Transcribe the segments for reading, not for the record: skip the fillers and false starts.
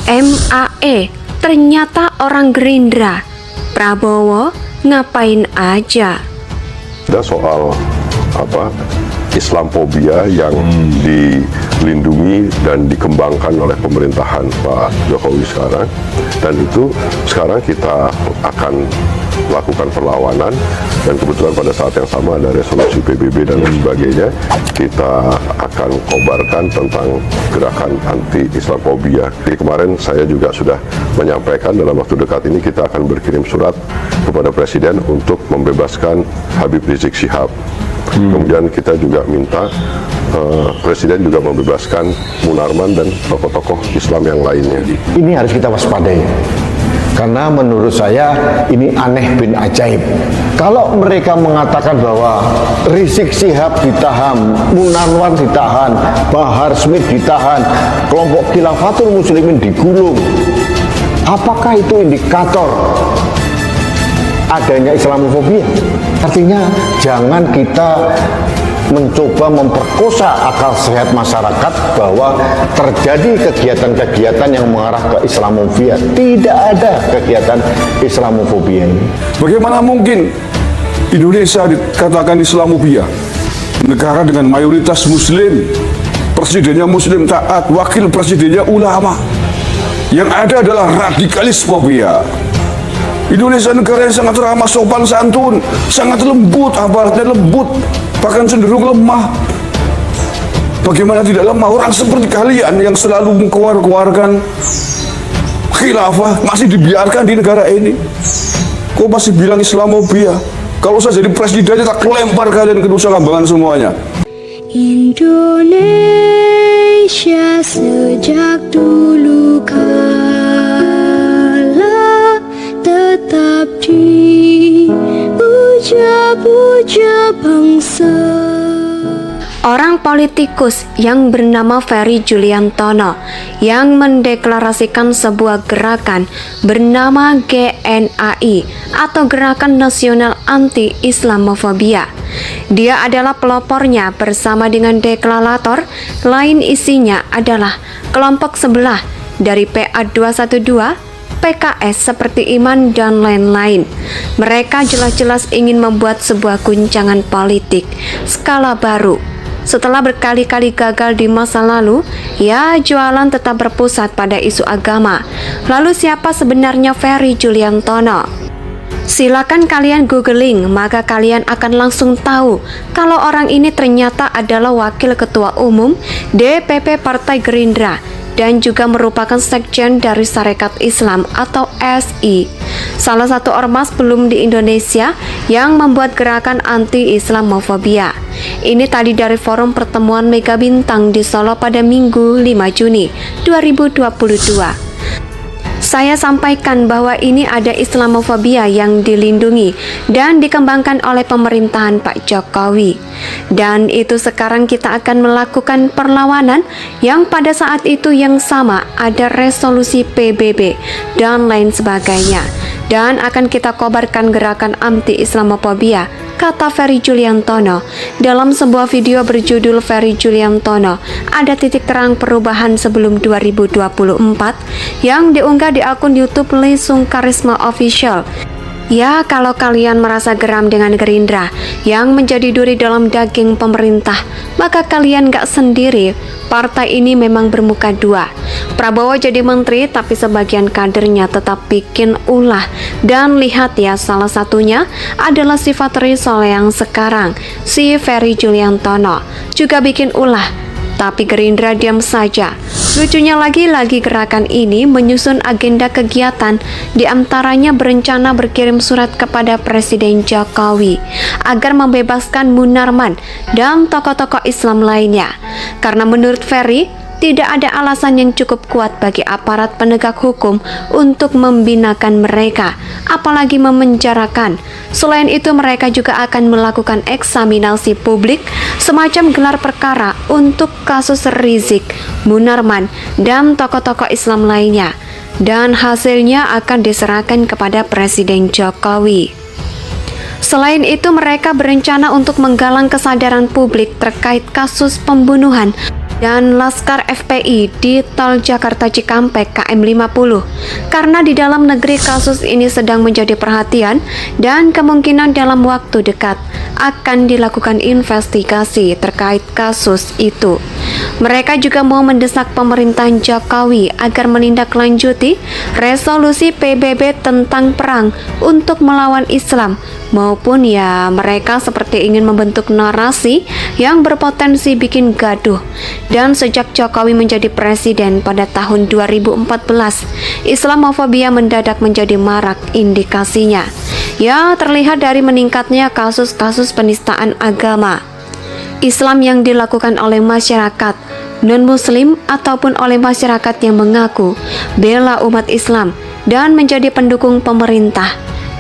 MAE ternyata orang Gerindra. Prabowo ngapain aja? Ada soal Islamfobia yang dilindungi dan dikembangkan oleh pemerintahan Pak Jokowi sekarang, dan itu sekarang kita akan lakukan perlawanan, dan kebetulan pada saat yang sama ada resolusi PBB dan lain sebagainya. Kita akan kobarkan tentang gerakan anti Islamfobia. Jadi kemarin saya juga sudah menyampaikan dalam waktu dekat ini kita akan berkirim surat kepada Presiden untuk membebaskan Habib Rizik Syihab. Kemudian kita juga minta Presiden juga membebaskan Munarman dan tokoh-tokoh Islam yang lainnya. Ini harus kita waspadai, karena menurut saya ini aneh bin ajaib. Kalau mereka mengatakan bahwa Rizik Syihab ditahan, Munarman ditahan, Bahar Smith ditahan, kelompok Khilafatul Muslimin digulung, apakah itu indikator adanya Islamofobia? Artinya jangan kita mencoba memperkosa akal sehat masyarakat bahwa terjadi kegiatan-kegiatan yang mengarah ke Islamofobia. Tidak ada kegiatan Islamofobia ini. Bagaimana mungkin Indonesia dikatakan Islamofobia? Negara dengan mayoritas Muslim, presidennya Muslim taat, wakil presidennya ulama. Yang ada adalah radikalismofobia. Indonesia negara yang sangat ramah, sopan santun, sangat lembut, aparatnya lembut, bahkan cenderung lemah. Bagaimana tidak lemah? Orang seperti kalian yang selalu mengkeluarkan khilafah masih dibiarkan di negara ini. Kok masih bilang Islamofobia? Kalau saya jadi presiden, tak lempar kalian ke Nusa Kambangan semuanya. Indonesia sejak dulu kala tetap dipuja-puja bangsa. Orang politikus yang bernama Ferry Juliantono yang mendeklarasikan sebuah gerakan bernama GNAI atau Gerakan Nasional Anti Islamofobia. Dia adalah pelopornya bersama dengan deklarator lain, isinya adalah kelompok sebelah dari PA212, PKS seperti Iman dan lain-lain. Mereka jelas-jelas ingin membuat sebuah guncangan politik skala baru. Setelah berkali-kali gagal di masa lalu, ya jualan tetap berpusat pada isu agama. Lalu siapa sebenarnya Ferry Juliantono? Silakan kalian googling, maka kalian akan langsung tahu kalau orang ini ternyata adalah wakil ketua umum DPP Partai Gerindra dan juga merupakan sekjen dari Sarekat Islam atau SI, salah satu ormas belum di Indonesia yang membuat gerakan anti-Islamofobia. Ini tadi dari forum pertemuan Mega Bintang di Solo pada Minggu 5 Juni 2022. Saya sampaikan bahwa ini ada Islamofobia yang dilindungi dan dikembangkan oleh pemerintahan Pak Jokowi. Dan itu sekarang kita akan melakukan perlawanan yang pada saat itu yang sama ada resolusi PBB dan lain sebagainya. Dan akan kita kobarkan gerakan anti-Islamofobia, kata Ferry Juliantono. Dalam sebuah video berjudul Ferry Juliantono, ada titik terang perubahan sebelum 2024 yang diunggah di akun YouTube Lesung Karisma Official. Ya, kalau kalian merasa geram dengan Gerindra yang menjadi duri dalam daging pemerintah, maka kalian gak sendiri. Partai ini memang bermuka dua. Prabowo jadi menteri, tapi sebagian kadernya tetap bikin ulah. Dan lihat ya, salah satunya adalah sifat Rizal yang sekarang, si Ferry Juliantono, juga bikin ulah. Tapi Gerindra diam saja. Lucunya lagi gerakan ini menyusun agenda kegiatan, diantaranya berencana berkirim surat kepada Presiden Jokowi agar membebaskan Munarman dan tokoh-tokoh Islam lainnya. Karena menurut Ferry, tidak ada alasan yang cukup kuat bagi aparat penegak hukum untuk membinakan mereka, apalagi memenjarakan. Selain itu, mereka juga akan melakukan eksaminasi publik semacam gelar perkara untuk kasus Rizik, Munarman, dan tokoh-tokoh Islam lainnya. Dan hasilnya akan diserahkan kepada Presiden Jokowi. Selain itu, mereka berencana untuk menggalang kesadaran publik terkait kasus pembunuhan dan Laskar FPI di Tol Jakarta Cikampek KM 50 karena di dalam negeri kasus ini sedang menjadi perhatian dan kemungkinan dalam waktu dekat akan dilakukan investigasi terkait kasus itu. Mereka juga mau mendesak pemerintahan Jokowi agar menindaklanjuti resolusi PBB tentang perang untuk melawan Islam, maupun ya mereka seperti ingin membentuk narasi yang berpotensi bikin gaduh. Dan sejak Jokowi menjadi presiden pada tahun 2014, Islamofobia mendadak menjadi marak indikasinya. Ya, terlihat dari meningkatnya kasus-kasus penistaan agama Islam yang dilakukan oleh masyarakat non-muslim ataupun oleh masyarakat yang mengaku bela umat Islam dan menjadi pendukung pemerintah.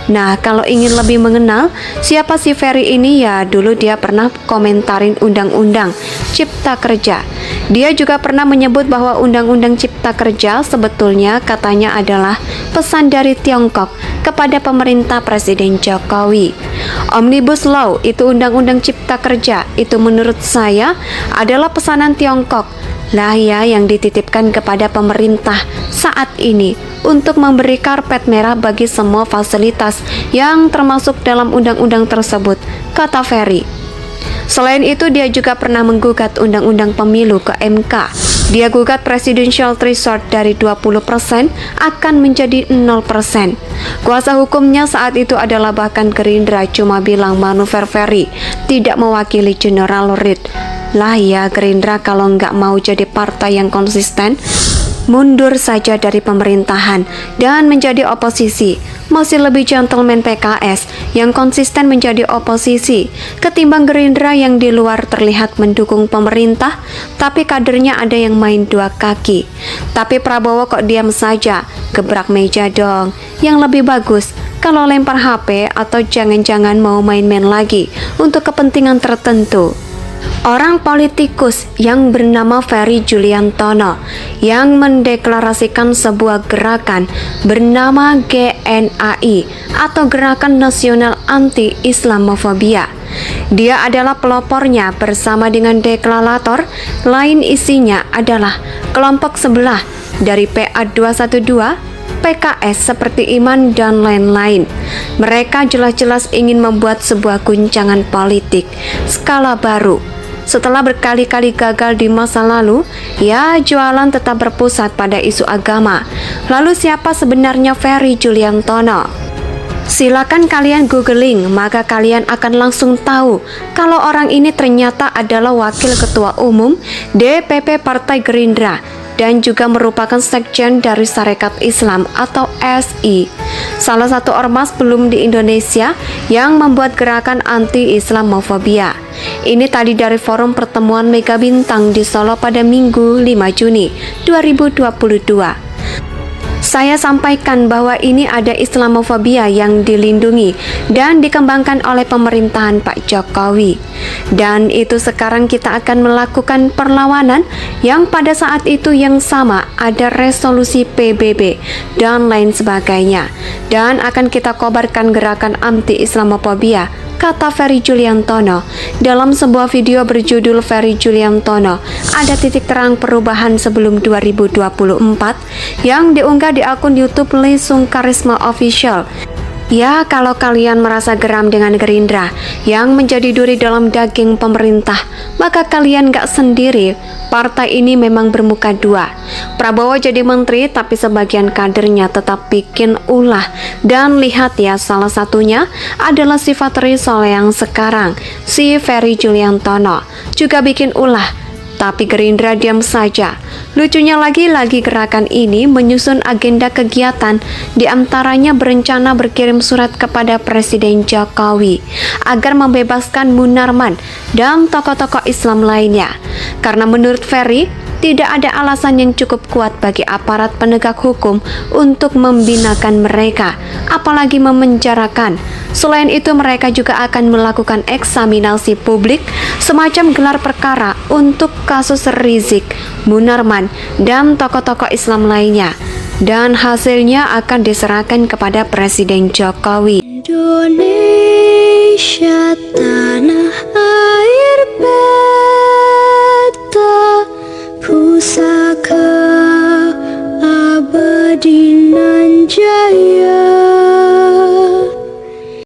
Nah, kalau ingin lebih mengenal siapa si Ferry ini, ya dulu dia pernah komentarin Undang-Undang Cipta Kerja. Dia juga pernah menyebut bahwa Undang-Undang Cipta Kerja sebetulnya katanya adalah pesan dari Tiongkok kepada pemerintah Presiden Jokowi. Omnibus Law itu Undang-Undang Cipta Kerja itu menurut saya adalah pesanan Tiongkok lah ya yang dititipkan kepada pemerintah saat ini untuk memberi karpet merah bagi semua fasilitas yang termasuk dalam undang-undang tersebut, kata Ferry. Selain itu, dia juga pernah menggugat undang-undang pemilu ke MK. Dia gugat presidential threshold dari 20% akan menjadi 0%. Kuasa hukumnya saat itu adalah bahkan Gerindra cuma bilang manuver Ferry tidak mewakili General Reed. Lah ya, Gerindra kalau nggak mau jadi partai yang konsisten, mundur saja dari pemerintahan dan menjadi oposisi. Masih lebih gentleman PKS yang konsisten menjadi oposisi ketimbang Gerindra yang di luar terlihat mendukung pemerintah tapi kadernya ada yang main dua kaki. Tapi Prabowo kok diam saja, gebrak meja dong. Yang lebih bagus kalau lempar HP atau jangan-jangan mau main-main lagi untuk kepentingan tertentu. Orang politikus yang bernama Ferry Juliantono yang mendeklarasikan sebuah gerakan bernama GNAI atau Gerakan Nasional Anti-Islamofobia. Dia adalah pelopornya bersama dengan deklarator lain, isinya adalah kelompok sebelah dari PA212, PKS seperti Iman dan lain-lain. Mereka jelas-jelas ingin membuat sebuah guncangan politik skala baru. Setelah berkali-kali gagal di masa lalu, ya jualan tetap berpusat pada isu agama. Lalu siapa sebenarnya Ferry Juliantono? Silakan kalian googling, maka kalian akan langsung tahu kalau orang ini ternyata adalah Wakil Ketua Umum DPP Partai Gerindra dan juga merupakan sekjen dari Sarekat Islam atau SI, salah satu ormas belum di Indonesia yang membuat gerakan anti-Islamofobia. Ini tadi dari forum pertemuan Mega Bintang di Solo pada Minggu 5 Juni 2022. Saya sampaikan bahwa ini ada Islamofobia yang dilindungi dan dikembangkan oleh pemerintahan Pak Jokowi. Dan itu sekarang kita akan melakukan perlawanan yang pada saat itu yang sama ada resolusi PBB dan lain sebagainya. Dan akan kita kobarkan gerakan anti-Islamofobia, kata Ferry Juliantono dalam sebuah video berjudul Ferry Juliantono ada titik terang perubahan sebelum 2024 yang diunggah di akun YouTube Lesung Karisma Official. Ya, kalau kalian merasa geram dengan Gerindra yang menjadi duri dalam daging pemerintah, maka kalian gak sendiri. Partai ini memang bermuka dua. Prabowo jadi menteri, tapi sebagian kadernya tetap bikin ulah. Dan lihat ya, salah satunya adalah sifat Risol yang sekarang, si Ferry Juliantono, juga bikin ulah. Tapi Gerindra diam saja. Lucunya lagi gerakan ini menyusun agenda kegiatan, diantaranya berencana berkirim surat kepada Presiden Jokowi agar membebaskan Munarman dan tokoh-tokoh Islam lainnya. Karena menurut Ferry, tidak ada alasan yang cukup kuat bagi aparat penegak hukum untuk membinakan mereka, apalagi memenjarakan. Selain itu, mereka juga akan melakukan eksaminasi publik semacam gelar perkara untuk kasus Rizik, Munarman, dan tokoh-tokoh Islam lainnya. Dan hasilnya akan diserahkan kepada Presiden Jokowi. Indonesia tanah air beta keadilan jaya.